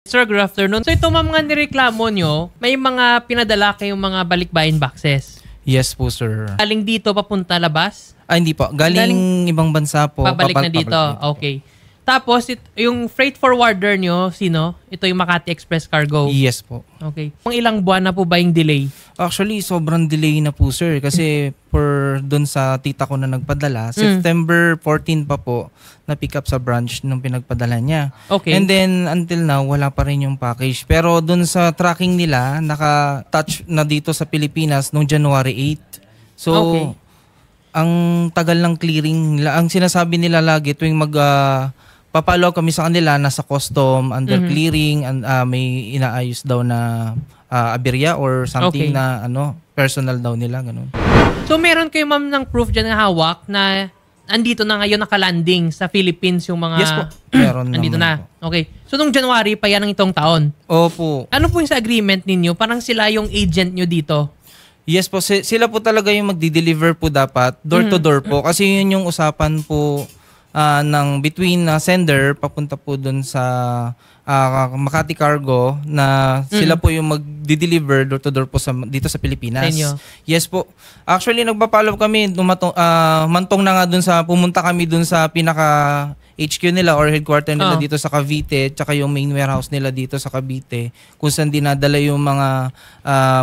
Sir, good afternoon. So ito mga nireklamo nyo, may mga pinadala kayong mga balikbayan boxes. Yes po, sir. Galing dito papunta labas? Hindi po. Galing ibang bansa po. Pabalik na dito. Okay. Tapos, yung freight forwarder nyo, sino? Ito yung Makati Express Cargo. Yes po. Okay. Kung ilang buwan na po ba yung delay? Actually, sobrang delay na po, sir. Kasi doon sa tita ko na nagpadala, September 14 pa po na pick up sa branch nung pinagpadala niya. Okay. And then, until now, wala pa rin yung package. Pero doon sa tracking nila, naka-touch na dito sa Pilipinas noong January 8. So, ang tagal ng clearing. Ang sinasabi nila lagi tuwing papalo kami sa kanila, nasa custom, under clearing, and may inaayos daw na aberya or something na personal daw nila, ganun. So meron kayo ma'am ng proof dyan na hawak na andito na ngayon nakalanding sa Philippines yung mga... Yes po. Meron andito naman na. Okay. So nung January pa yan ng itong taon? Opo. Ano po yung sa agreement ninyo? Parang sila yung agent nyo dito? Yes po. Sila po talaga yung magdi-deliver po dapat. Door to door po. Kasi yun yung usapan po ng between sender papunta po dun sa Makati Cargo na sila po yung magdi-deliver door to door po dito sa Pilipinas. Yes po. Actually nagpa-follow kami, mantong na nga dun sa pumunta kami dun sa pinaka HQ nila or headquarter nila dito sa Cavite, tsaka yung main warehouse nila dito sa Cavite, kung saan dinadala yung mga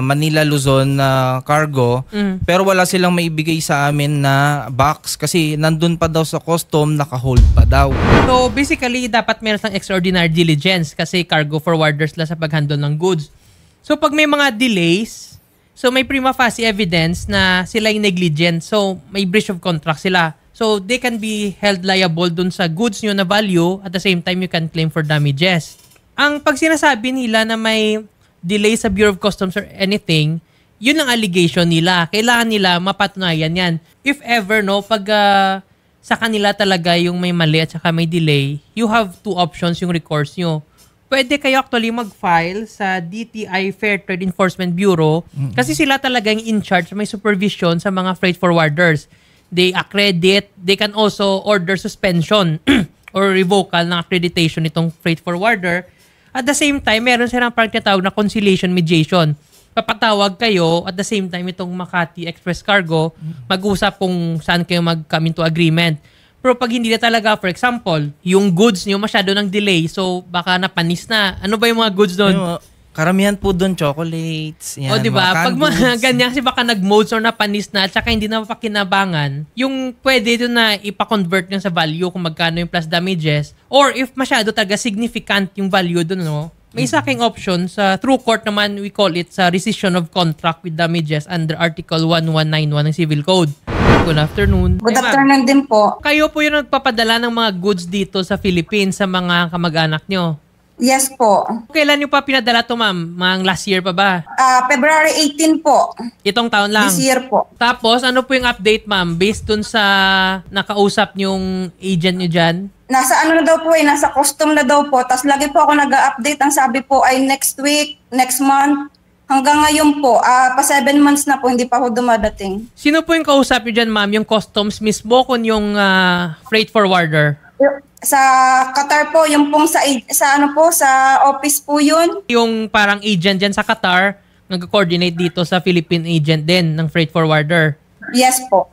Manila Luzon na cargo. Pero wala silang maibigay sa amin na box kasi nandun pa daw sa custom, naka-hold pa daw. So basically, dapat meron ng extraordinary diligence kasi cargo forwarders la sa pag-handle ng goods. So pag may mga delays, so may prima facie evidence na sila yung negligent. So may breach of contract sila. So, they can be held liable dun sa goods nyo na value. At the same time, you can claim for damages. Ang pag sinasabi nila na may delay sa Bureau of Customs or anything, yun ang allegation nila. Kailangan nila mapatunayan yan. If ever, pag sa kanila talaga yung may mali at saka may delay, you have two options yung recourse nyo. Pwede kayo actually mag-file sa DTI Fair Trade Enforcement Bureau kasi sila talaga yung in charge, may supervision sa mga freight forwarders. They accredit, they can also order suspension or revocal ng accreditation nitong freight forwarder. At the same time, meron silang parang tinatawag na conciliation mediation. Papatawag kayo, at the same time, itong Makati Express Cargo, mag-usap kung saan kayo mag-come into agreement. Pero pag hindi na talaga, for example, yung goods nyo masyado ng delay, so baka napanis na. Ano ba yung mga goods doon? Karamihan po doon, chocolates. Yan, o diba? Pag mga ganyan, kasi baka nag-modes or napanis na at saka hindi na mapakinabangan, yung pwede doon na ipa-convert nyo sa value kung magkano yung plus damages. Or if masyado talaga significant yung value doon, may isa kang option sa through court naman, we call it sa rescission of contract with damages under Article 1191 ng Civil Code. Good afternoon. Good afternoon din po. Kayo po yung nagpapadala ng mga goods dito sa Philippines sa mga kamag-anak nyo? Yes po. Kailan nyo pa pinadala to, ma'am? Mga last year pa ba? February 18 po. Itong taon lang? This year po. Tapos, ano po yung update, ma'am? Based dun sa nakausap nyong agent nyo dyan? Nasa na daw po nasa custom na daw po. Tapos lagi po ako nag-update. Ang sabi po ay next week, next month. Hanggang ngayon po, pa 7 months na po, hindi pa ako dumadating. Sino po yung kausap nyo dyan, ma'am? Yung customs mismo kung yung freight forwarder? Sa Qatar po, yung pong sa office po yun. Yung parang agent dyan sa Qatar, nag-coordinate dito sa Philippine agent din ng freight forwarder. Yes po.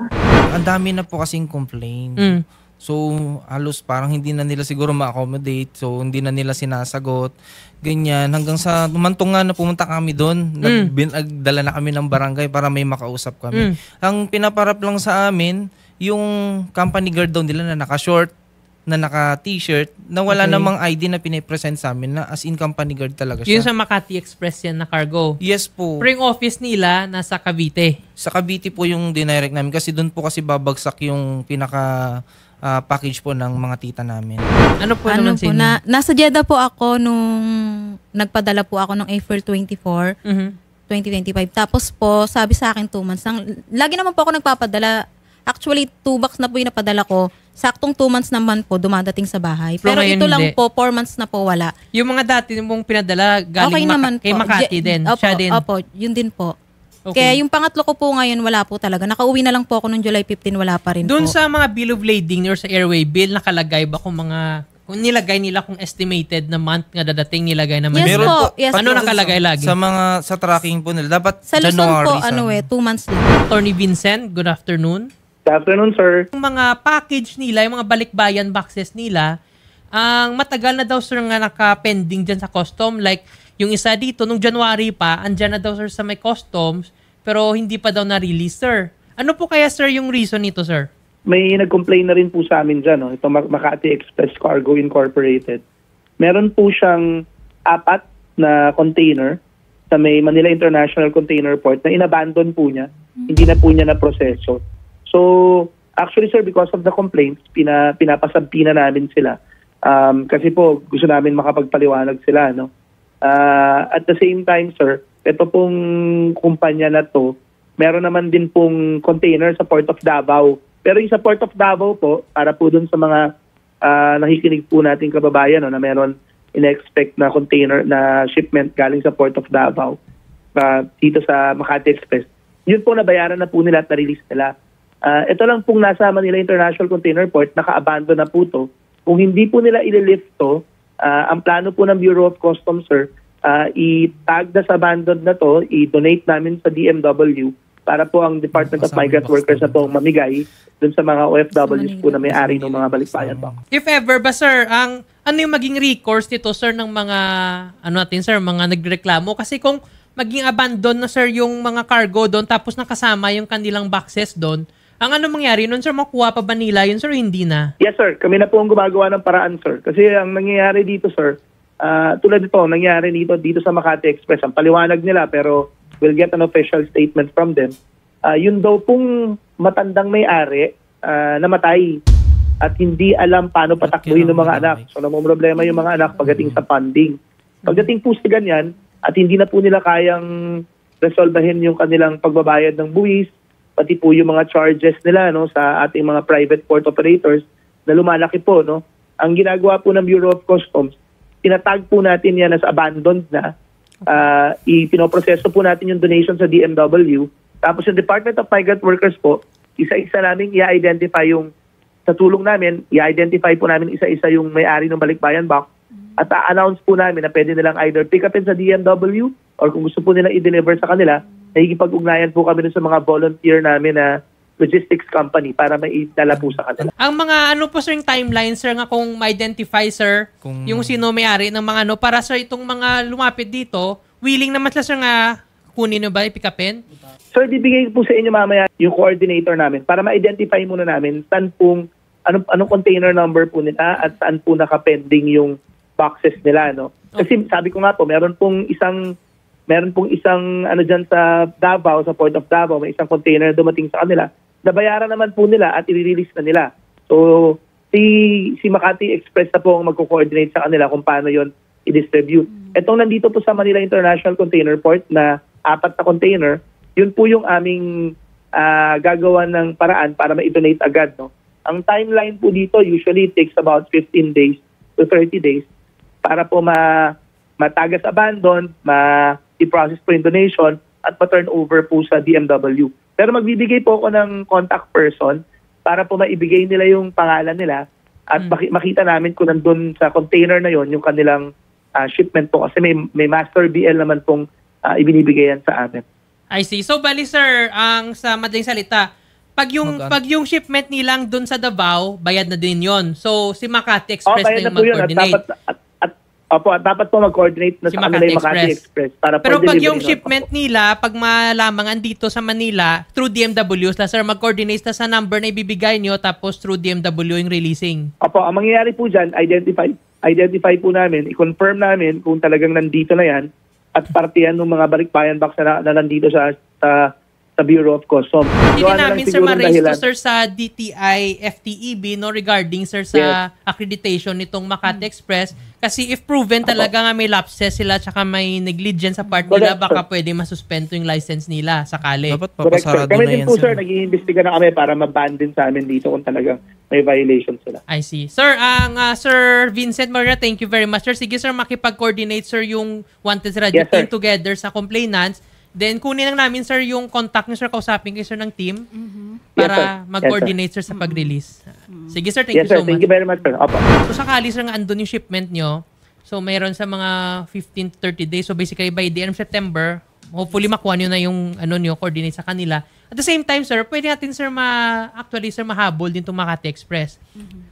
Ang dami na po kasing complaint. So, halos parang hindi na nila siguro ma-accommodate. So, hindi na nila sinasagot. Ganyan. Hanggang sa umantong nga na pumunta kami doon. Nagdala na kami ng barangay para may makausap kami. Ang pinaparap lang sa amin, yung company guard daw nila na naka-short, na naka-t-shirt, na wala namang ID na pinipresent sa amin na as in company guard talaga siya. Yun sa Makati Express yan na cargo? Yes po. Pero yung office nila nasa Cavite? Sa Cavite po yung dinirect namin kasi doon po kasi babagsak yung pinaka package po ng mga tita namin. Ano po naman sa inyo? Nasa Jeddah po ako nung nagpadala po ako ng April 24, 2025. Tapos po, sabi sa akin 2 months. Lagi naman po ako nagpapadala. Actually, 2 box na po yung napadala ko. Saktong 2 months naman po dumadating sa bahay. Pero ito lang po, 4 months na po wala. Yung mga dati mong pinadala galing kay Makati din? Opo, siya din? Opo, yun din po. Okay. Kaya yung pangatlo ko po ngayon, wala po talaga. Nakauwi na lang po ako noong July 15, wala pa rin Doon po. sa mga bill of lading or sa airway bill, nakalagay ba kung mga Kung nilagay nila kung estimated na month nga dadating, nilagay naman Yes nila. po, yes Ano po. nakalagay lagi? Sa tracking po nila. Dapat Sa Luzon January. po, 2 months lang. Attorney Vincent, good afternoon. Good afternoon, sir. Yung mga package nila, yung mga balikbayan boxes nila, ang matagal na daw sir nga naka-pending dyan sa custom. Like, yung isa dito, nung January pa, andyan na daw sir sa may customs, pero hindi pa daw na-release, sir. Ano po kaya, sir, yung reason nito, sir? May nag-complain na rin po sa amin dyan, no? Ito Makati Express Cargo Incorporated. Meron po siyang 4 na container sa may Manila International Container Port na inabandon po niya. Hindi na po niya na proseso. So, actually, sir, because of the complaints, pinapasampi na namin sila. Kasi po, gusto namin makapagpaliwanag sila, no? At the same time, sir, ito pong kumpanya na to, meron naman din pong container sa Port of Davao. Pero yung sa Port of Davao po, para po dun sa mga nakikinig po nating kababayan, no, na meron in-expect na container na shipment galing sa Port of Davao dito sa Makati Express, yun po nabayaran na po nila at na-release nila. Ito lang pong nasa Manila International Container Port, naka-abandon na po to. Kung hindi po nila ililift to, ang plano po ng Bureau of Customs, sir, i-tag na sa abandoned na to, i-donate namin sa DMW para po ang Department of Migrant Workers na po mamigay dun sa mga OFWs po na may-ari ng mga balikbayan box. If ever ba, sir, ano yung maging recourse nito, sir, ng mga, mga nagreklamo? Kasi kung maging abandon na, sir, yung mga cargo doon, tapos nakasama yung kanilang boxes doon, ang ano mangyari nun, sir, makuha pa ba nila yun, sir, o hindi na? Yes, sir. Kami na po ang gumagawa ng paraan, sir. Kasi ang nangyayari dito, sir, tulad nito, nangyayari dito sa Makati Express, ang paliwanag nila, pero we'll get an official statement from them. Yun daw pong matandang may-ari namatay at hindi alam paano patakbuhin ng mga anak. So namumroblema yung mga anak pagdating sa funding. Pagdating po sa ganyan at hindi na po nila kayang resolbahin yung kanilang pagbabayad ng buwis, pati po yung mga charges nila, no, sa ating mga private port operators na lumalaki po, no. Ang ginagawa po ng Bureau of Customs, tinatag po natin yan as abandoned na. Ipinoproseso po natin yung donation sa DMW. Tapos yung Department of Migrant Workers po, isa-isa namin i-identify yung, sa tulong namin, i-identify po namin isa-isa yung may-ari ng balikbayan box at a-announce po namin na pwede nilang either pick upin sa DMW or kung gusto po nilang i-deliver sa kanila, nakikipag-ugnayan po kami sa mga volunteer namin na logistics company para maidala po sa kanila. Ang mga po, sir, yung timeline, sir, nga kung ma-identify, sir, yung sino may-ari ng mga para, sir, itong mga lumapit dito, willing naman sila, sir, nga kunin nyo ba, i-pick upin? Sir, bibigay po sa inyo mamaya yung coordinator namin para ma-identify muna namin saan pong, anong container number po nila at saan po nakapending yung boxes nila, no? Kasi sabi ko nga po, meron pong isang dyan sa Davao, sa Port of Davao, may isang container na dumating sa kanila. Nabayaran naman po nila at i-release na nila. So, si Makati Express na po ang magko-coordinate sa kanila kung paano yon i-distribute. Etong nandito po sa Manila International Container Port na 4 na container, yun po yung aming gagawa ng paraan para ma-donate agad, no? Ang timeline po dito usually takes about 15 days to 30 days para po matagas abandon, i-process po yung donation at ma-turn over po sa DMW. Pero magbibigay po ako ng contact person para po maibigay nila yung pangalan nila at makita namin kung nandun sa container na yon yung kanilang shipment po kasi may master BL naman pong ibinibigay yan sa amin. I see. So, bali, sir, ang sa madaling salita, pag yung shipment nilang dun sa Davao, bayad na din yon. So, si Makati Express na yung mag-coordinate. Dapat po mag-coordinate na si sa kanila yung Makati Express. Para pero pag delivery yung shipment nila, pag malamangan dito sa Manila, through DMW, sir, mag-coordinate na sa number na ibibigay nyo, tapos through DMW yung releasing. Opo, ang mangyayari po dyan, identify po namin, i-confirm namin kung talagang nandito na yan at partiyan ng mga balikbayan box na nandito sa Bureau of Customs. Hindi namin, sir, ma-raise to, sir, sa DTI FTEB, no, regarding, sir, sa accreditation nitong Makati Express. Kasi if proven talaga nga may lapses sila tsaka may negligence sa part nila, baka pwede masuspend yung license nila sakali. Dapat papasarado kami na din yan, po, sir, nag-iimbestiga na kami para ma-ban din sa amin dito kung talagang may violation sila. I see. Sir, Sir Vincent Marina, thank you very much, sir. Sige, sir, makipag-coordinate, sir, yung wanted register together sa complainants. Then, kunin lang namin, sir, yung contact niyo, sir, kausapin kayo, sir, ng team para mag-coordinate, sir, sa pag-release. Sige, sir. Thank Yes, you sir. so Thank much. you very much, sir. Opo. So, sakali, sir, nga andun yung shipment nyo. So, mayroon sa mga 15 to 30 days. So, basically, by the end of September, hopefully, makuha nyo na yung coordinate sa kanila. At the same time, sir, pwede natin, sir, mahabol din itong Makati Express.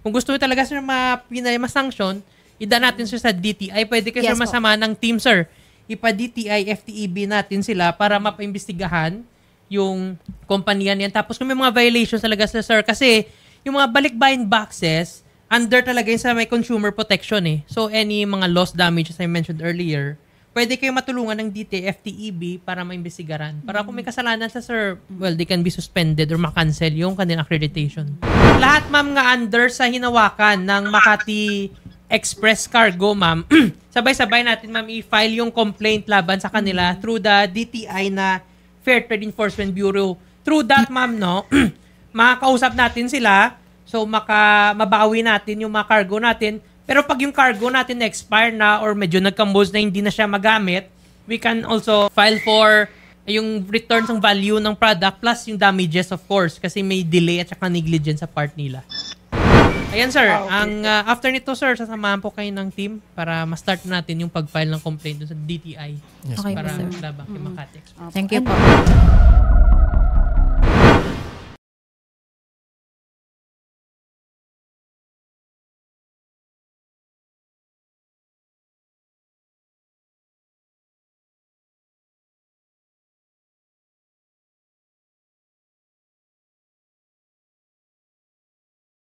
Kung gusto nyo talaga, sir, ma-sanction, ida natin, sir, sa DTI. Pwede kayo, sir, Yes, po. masama ng team, sir. Ipa-DTI, FTEB natin sila para mapaimbestigahan yung kumpanya niyan. Tapos kung may mga violations talaga, sir, kasi yung mga balikbayan boxes, under talaga yun sa may consumer protection eh. So any mga loss damage, as I mentioned earlier, pwede kayo matulungan ng DTI, FTEB para maimbestigaran. Para kung may kasalanan sa sir, well, they can be suspended or makancel yung kanilang accreditation. Lahat, ma'am, nga under sa hinawakan ng Makati Express Cargo, ma'am, sabay-sabay natin, ma'am, i-file yung complaint laban sa kanila through the DTI na Fair Trade Enforcement Bureau. Through that, ma'am, no, makakausap natin sila, so mabawi natin yung mga cargo natin. Pero pag yung cargo natin na-expire na or medyo nagkambos na hindi na siya magamit, we can also file for yung returns ng value ng product plus yung damages, of course, kasi may delay at saka negligence sa part nila. Ayan, sir. Ang after nito, sir, sasamahan po kayo ng team para ma-start natin yung pag-file ng complaint dun sa DTI. Okay po, para sir. labang kay Makati Express. Thank you po.